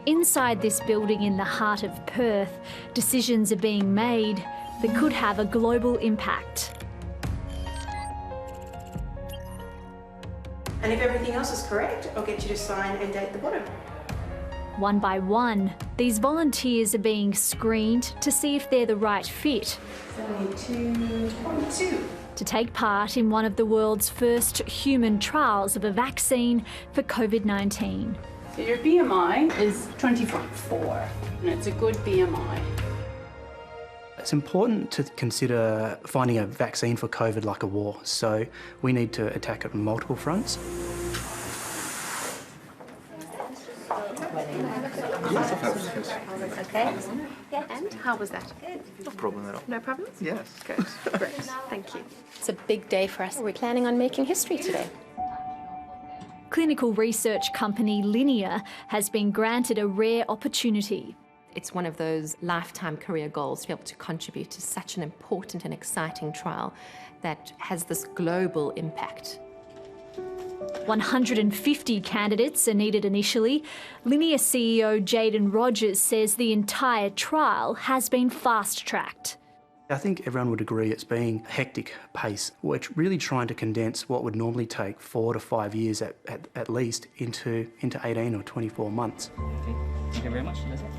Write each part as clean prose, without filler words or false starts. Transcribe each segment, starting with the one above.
Inside this building in the heart of Perth, decisions are being made that could have a global impact. And if everything else is correct, I'll get you to sign and date the bottom. One by one, these volunteers are being screened to see if they're the right fit 72.2. to take part in one of the world's first human trials of a vaccine for COVID-19. So your BMI is 20.4, and it's a good BMI. It's important to consider finding a vaccine for COVID like a war, so we need to attack it on multiple fronts. Okay. Yeah. And how was that? Good. No problem at all. No problems? Yes. Good. Great. Thank you. It's a big day for us. We're planning on making history today. Clinical research company Linear has been granted a rare opportunity. It's one of those lifetime career goals to be able to contribute to such an important and exciting trial that has this global impact. 150 candidates are needed initially. Linear CEO Jayden Rogers says the entire trial has been fast-tracked. I think everyone would agree it's being a hectic pace. We're really trying to condense what would normally take 4 to 5 years at least into 18 or 24 months. Thank you very much, Elizabeth.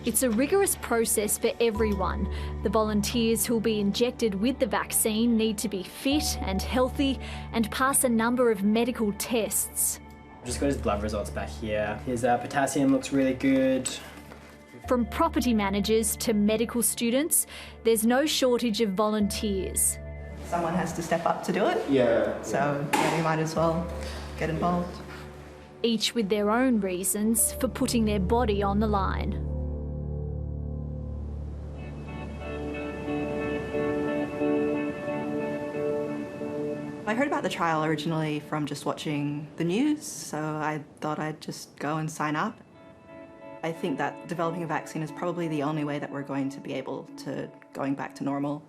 It's a rigorous process for everyone. The volunteers who'll be injected with the vaccine need to be fit and healthy and pass a number of medical tests. Just got his blood results back here. His potassium looks really good. From property managers to medical students, there's no shortage of volunteers. Someone has to step up to do it. Yeah. So we might as well get involved. Each with their own reasons for putting their body on the line. I heard about the trial originally from just watching the news, so I thought I'd just go and sign up. I think that developing a vaccine is probably the only way that we're going to be able to going back to normal.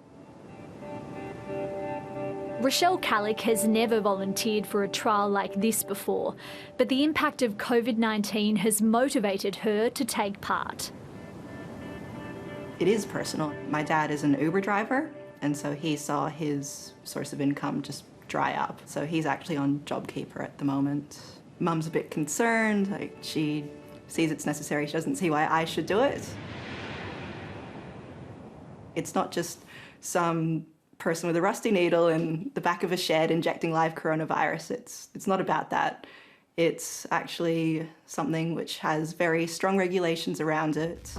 Rochelle Callick has never volunteered for a trial like this before, but the impact of COVID-19 has motivated her to take part. It is personal. My dad is an Uber driver, and so he saw his source of income just dry up. So he's actually on JobKeeper at the moment. Mum's a bit concerned, like she sees it's necessary, she doesn't see why I should do it. It's not just some person with a rusty needle in the back of a shed injecting live coronavirus. It's not about that. It's actually something which has very strong regulations around it.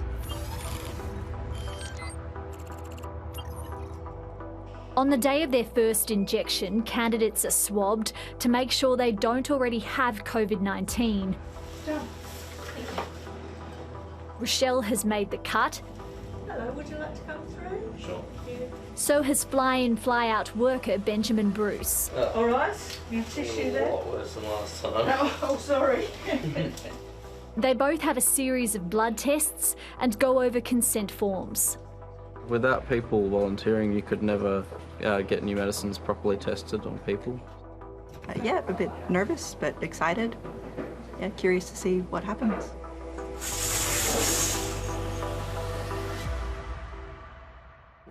On the day of their first injection, candidates are swabbed to make sure they don't already have COVID-19. Rochelle has made the cut. Hello, would you like to come through? Sure. So has fly-in, fly-out worker Benjamin Bruce. All right, you have tissue there. A lot worse than last time. Oh, sorry. They both have a series of blood tests and go over consent forms. Without people volunteering, you could never get new medicines properly tested on people. Yeah, a bit nervous, but excited. Yeah, curious to see what happens.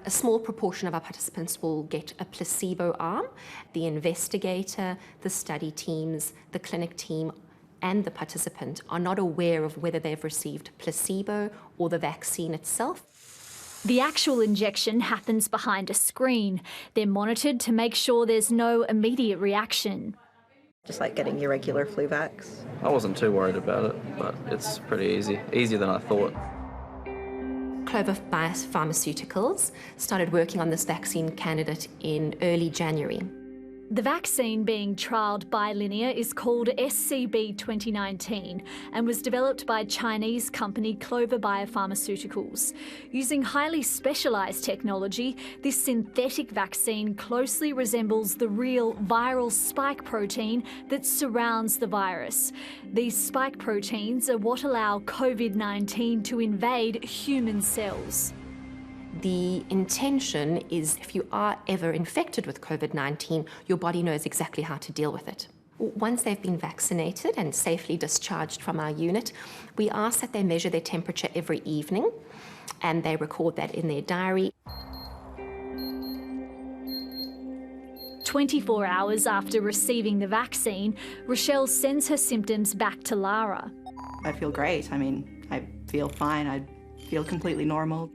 A small proportion of our participants will get a placebo arm. The investigator, the study teams, the clinic team, and the participant are not aware of whether they've received placebo or the vaccine itself. The actual injection happens behind a screen. They're monitored to make sure there's no immediate reaction. Just like getting your regular flu vax. I wasn't too worried about it, but it's pretty easy. Easier than I thought. Clover Pharmaceuticals started working on this vaccine candidate in early January. The vaccine being trialled by Linear is called SCB 2019 and was developed by Chinese company Clover Biopharmaceuticals. Using highly specialised technology, this synthetic vaccine closely resembles the real viral spike protein that surrounds the virus. These spike proteins are what allow COVID-19 to invade human cells. The intention is if you are ever infected with COVID-19, your body knows exactly how to deal with it. Once they've been vaccinated and safely discharged from our unit, we ask that they measure their temperature every evening and they record that in their diary. 24 hours after receiving the vaccine, Rochelle sends her symptoms back to Lara. I feel great. I mean, I feel fine. I feel completely normal.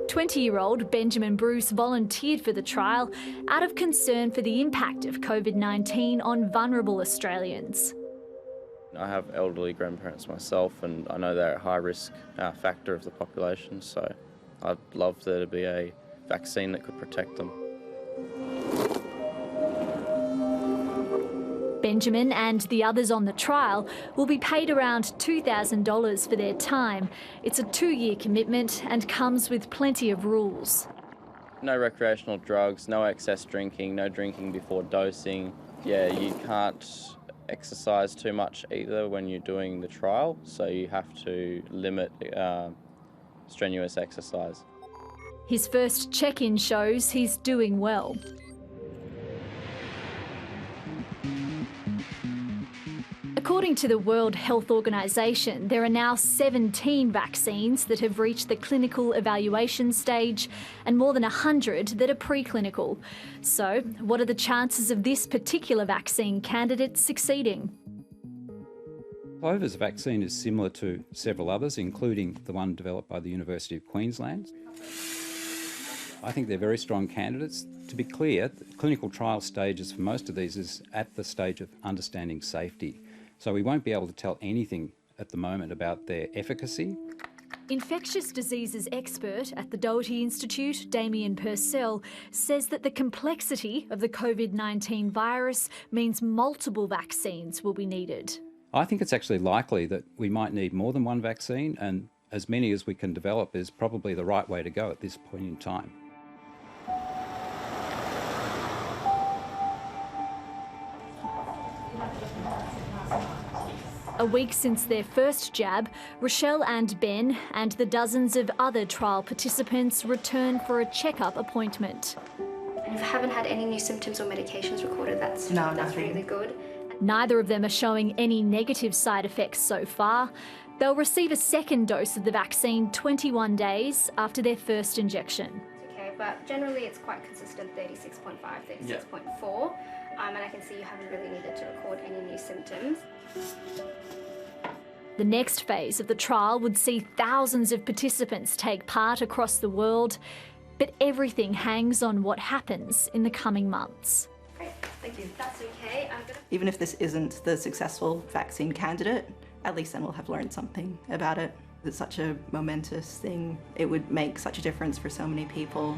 "20-year-old Benjamin Bruce volunteered for the trial out of concern for the impact of COVID-19 on vulnerable Australians. I have elderly grandparents myself, and I know they're a high-risk factor of the population, so I'd love there to be a vaccine that could protect them. Benjamin and the others on the trial will be paid around $2,000 for their time. It's a 2-year commitment and comes with plenty of rules. No recreational drugs, no excess drinking, no drinking before dosing. Yeah, you can't exercise too much either when you're doing the trial, so you have to limit strenuous exercise. His first check-in shows he's doing well. According to the World Health Organization, there are now 17 vaccines that have reached the clinical evaluation stage and more than 100 that are preclinical. So, what are the chances of this particular vaccine candidate succeeding? Plover's vaccine is similar to several others, including the one developed by the University of Queensland. I think they're very strong candidates. To be clear, the clinical trial stages for most of these is at the stage of understanding safety. So we won't be able to tell anything at the moment about their efficacy. Infectious diseases expert at the Doherty Institute, Damien Purcell, says that the complexity of the COVID-19 virus means multiple vaccines will be needed. I think it's actually likely that we might need more than one vaccine, and as many as we can develop is probably the right way to go at this point in time. A week since their first jab, Rochelle and Ben and the dozens of other trial participants return for a checkup appointment. And if you haven't had any new symptoms or medications recorded, that's really good. Neither of them are showing any negative side effects so far. They'll receive a second dose of the vaccine 21 days after their first injection. Okay, but generally it's quite consistent, 36.5, 36.4, and I can see you haven't really needed to record any new symptoms. The next phase of the trial would see thousands of participants take part across the world, but everything hangs on what happens in the coming months. Great, thank you. That's okay. Even if this isn't the successful vaccine candidate, at least then we'll have learned something about it. It's such a momentous thing. It would make such a difference for so many people.